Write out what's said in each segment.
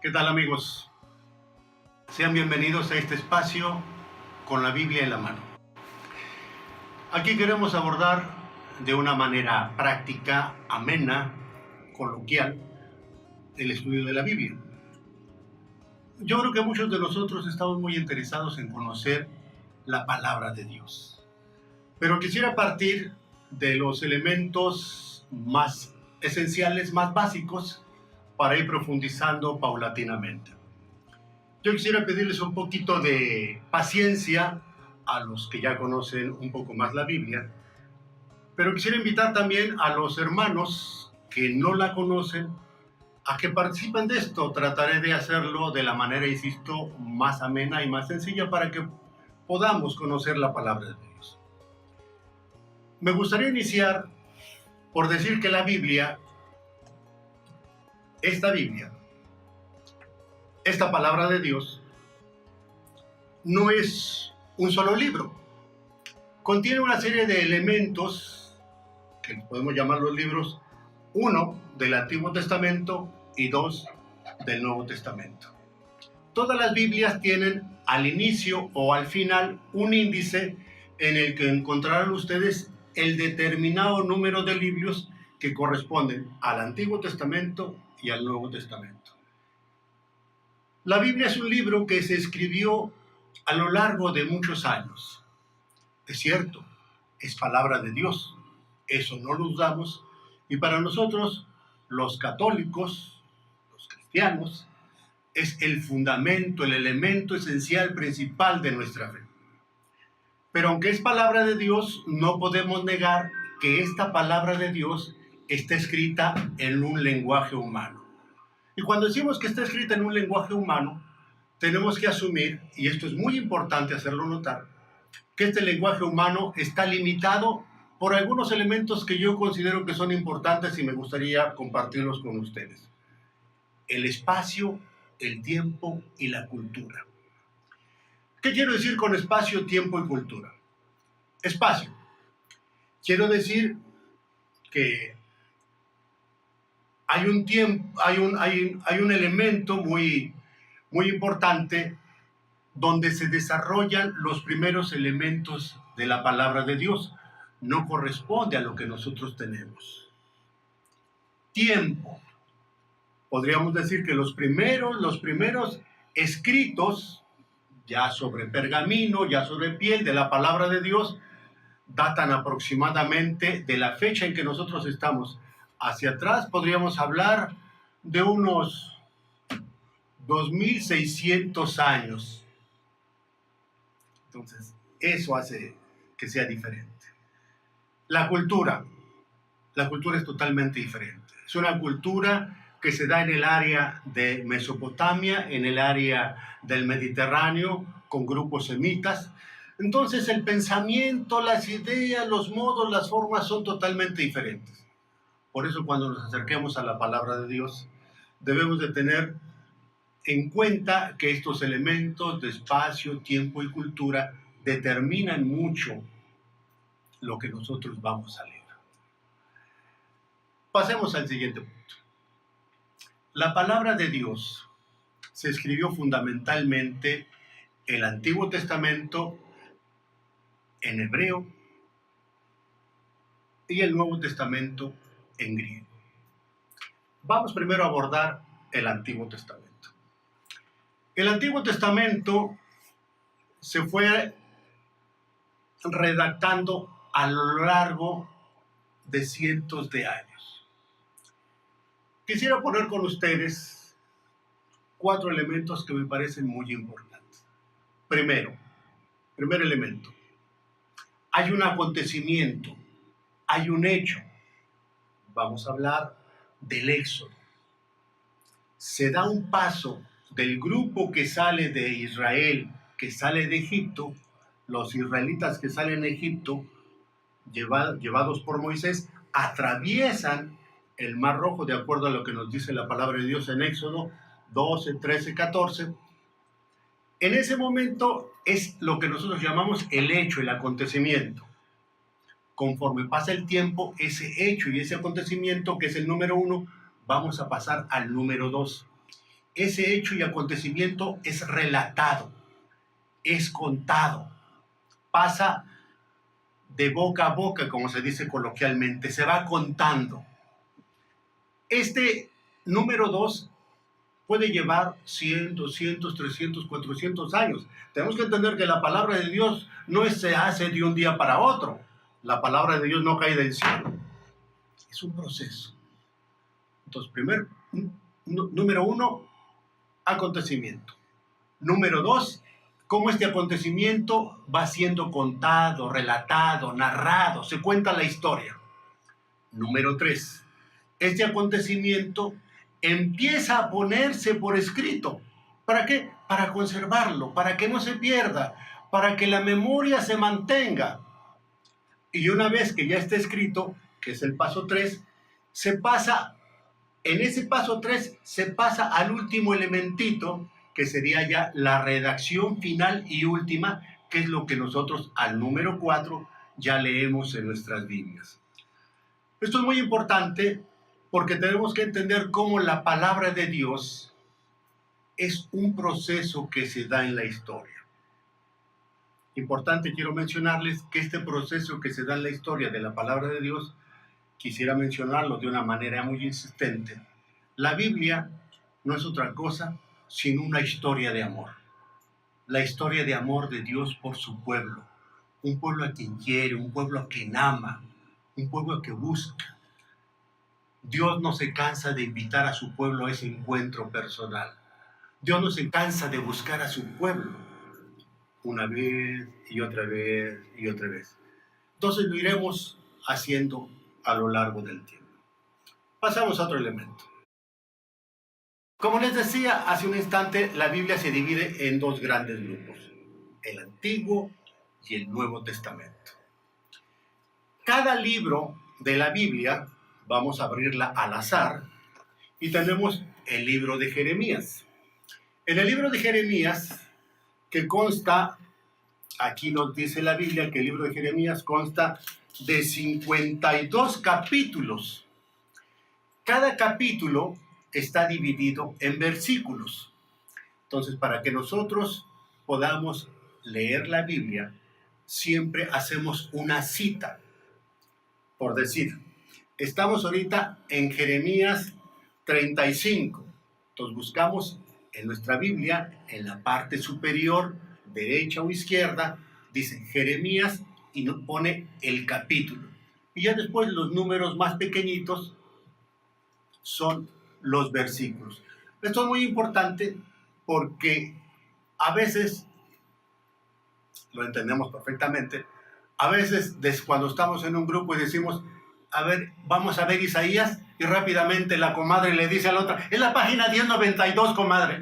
¿Qué tal, amigos? Sean bienvenidos a este espacio con la Biblia en la mano. Aquí queremos abordar de una manera práctica, amena, coloquial, el estudio de la Biblia. Yo creo que muchos de nosotros estamos muy interesados en conocer la palabra de Dios. Pero quisiera partir de los elementos más esenciales, más básicos, para ir profundizando paulatinamente. Yo quisiera pedirles un poquito de paciencia a los que ya conocen un poco más la Biblia, pero quisiera invitar también a los hermanos que no la conocen a que participen de esto. Trataré de hacerlo de la manera, insisto, más amena y más sencilla para que podamos conocer la palabra de Dios. Me gustaría iniciar por decir que la Biblia, esta palabra de Dios, no es un solo libro. Contiene una serie de elementos que podemos llamar los libros, uno del Antiguo Testamento y dos del Nuevo Testamento. Todas las Biblias tienen al inicio o al final un índice en el que encontrarán ustedes el determinado número de libros que corresponden al Antiguo Testamento y al Nuevo Testamento. La Biblia es un libro que se escribió a lo largo de muchos años. Es cierto, es palabra de Dios, eso no lo dudamos, y para nosotros, los católicos, los cristianos, es el fundamento, el elemento esencial principal de nuestra fe. Pero aunque es palabra de Dios, no podemos negar que esta palabra de Dios está escrita en un lenguaje humano. Y cuando decimos que está escrita en un lenguaje humano, tenemos que asumir, y esto es muy importante hacerlo notar, que este lenguaje humano está limitado por algunos elementos que yo considero que son importantes y me gustaría compartirlos con ustedes. El espacio, el tiempo y la cultura. ¿Qué quiero decir con espacio, tiempo y cultura? Espacio. Quiero decir que hay un elemento muy importante donde se desarrollan los primeros elementos de la palabra de Dios. No corresponde a lo que nosotros tenemos. Tiempo. Podríamos decir que los primeros escritos, ya sobre pergamino, ya sobre piel, de la palabra de Dios, datan aproximadamente de la fecha en que nosotros estamos. Hacia atrás podríamos hablar de unos 2600 años. Entonces, eso hace que sea diferente. La cultura es totalmente diferente. Es una cultura que se da en el área de Mesopotamia, en el área del Mediterráneo, con grupos semitas. Entonces, el pensamiento, las ideas, los modos, las formas son totalmente diferentes. Por eso, cuando nos acerquemos a la palabra de Dios, debemos de tener en cuenta que estos elementos de espacio, tiempo y cultura determinan mucho lo que nosotros vamos a leer. Pasemos al siguiente punto. La palabra de Dios se escribió fundamentalmente el Antiguo Testamento en hebreo y el Nuevo Testamento en griego. Vamos primero a abordar el Antiguo Testamento. El Antiguo Testamento se fue redactando a lo largo de cientos de años. Quisiera poner con ustedes 4 elementos que me parecen muy importantes. Primer elemento, hay un acontecimiento, hay un hecho. Vamos a hablar del Éxodo. Se da un paso del grupo que sale de Israel, que sale de Egipto, los israelitas que salen de Egipto, llevados por Moisés, atraviesan el Mar Rojo, de acuerdo a lo que nos dice la palabra de Dios en Éxodo 12, 13, 14. En ese momento es lo que nosotros llamamos el hecho, el acontecimiento. Conforme pasa el tiempo, ese hecho y ese acontecimiento, que es el número 1, vamos a pasar al número 2. ese hecho y acontecimiento es relatado, es contado, pasa de boca a boca, como se dice coloquialmente, se va contando. Este número 2 puede llevar 100, 200, 300, 400 años. Tenemos que entender que la palabra de Dios no se hace de un día para otro. La palabra de Dios no cae del cielo. Es un proceso. Entonces, número 1, acontecimiento. Número 2, cómo este acontecimiento va siendo contado, relatado, narrado, se cuenta la historia. Número 3, este acontecimiento empieza a ponerse por escrito. ¿Para qué? Para conservarlo, para que no se pierda, para que la memoria se mantenga. Y una vez que ya está escrito, que es el paso 3, en ese paso 3 se pasa al último elementito, que sería ya la redacción final y última, que es lo que nosotros al número 4 ya leemos en nuestras Biblias. Esto es muy importante porque tenemos que entender cómo la palabra de Dios es un proceso que se da en la historia. Importante, quiero mencionarles que este proceso que se da en la historia de la palabra de Dios, quisiera mencionarlo de una manera muy insistente. La Biblia no es otra cosa sino una historia de amor. La historia de amor de Dios por su pueblo. Un pueblo a quien quiere, un pueblo a quien ama, un pueblo que busca. Dios no se cansa de invitar a su pueblo a ese encuentro personal. Dios no se cansa de buscar a su pueblo una vez y otra vez y otra vez. Entonces lo iremos haciendo a lo largo del tiempo. Pasamos a otro elemento. Como les decía hace un instante, la Biblia se divide en dos grandes grupos, el Antiguo y el Nuevo Testamento. Cada libro de la Biblia, vamos a abrirla al azar, y tenemos el libro de Jeremías. En el libro de Jeremías, que consta, aquí nos dice la Biblia que el libro de Jeremías consta de 52 capítulos. Cada capítulo está dividido en versículos. Entonces, para que nosotros podamos leer la Biblia, siempre hacemos una cita. Por decir, estamos ahorita en Jeremías 35. Entonces buscamos en nuestra Biblia, en la parte superior, derecha o izquierda, dice Jeremías y nos pone el capítulo. Y ya después los números más pequeñitos son los versículos. Esto es muy importante porque a veces, lo entendemos perfectamente, a veces cuando estamos en un grupo y decimos, a ver, vamos a ver Isaías, y rápidamente la comadre le dice a la otra, es la página 1092, comadre.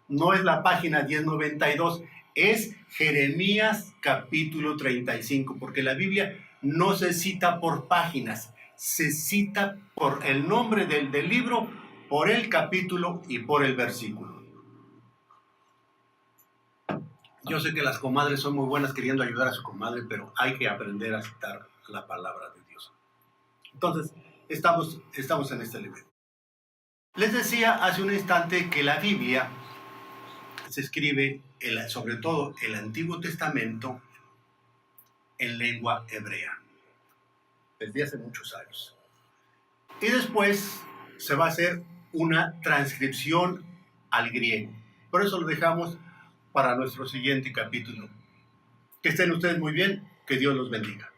No es la página 1092, es Jeremías capítulo 35, porque la Biblia no se cita por páginas, se cita por el nombre del libro, por el capítulo y por el versículo. Yo sé que las comadres son muy buenas queriendo ayudar a su comadre, pero hay que aprender a citar la palabra de Dios. Entonces, estamos en este nivel. Les decía hace un instante que la Biblia se escribe, sobre todo el Antiguo Testamento, en lengua hebrea, desde hace muchos años. Y después se va a hacer una transcripción al griego. Por eso lo dejamos para nuestro siguiente capítulo. Que estén ustedes muy bien, que Dios los bendiga.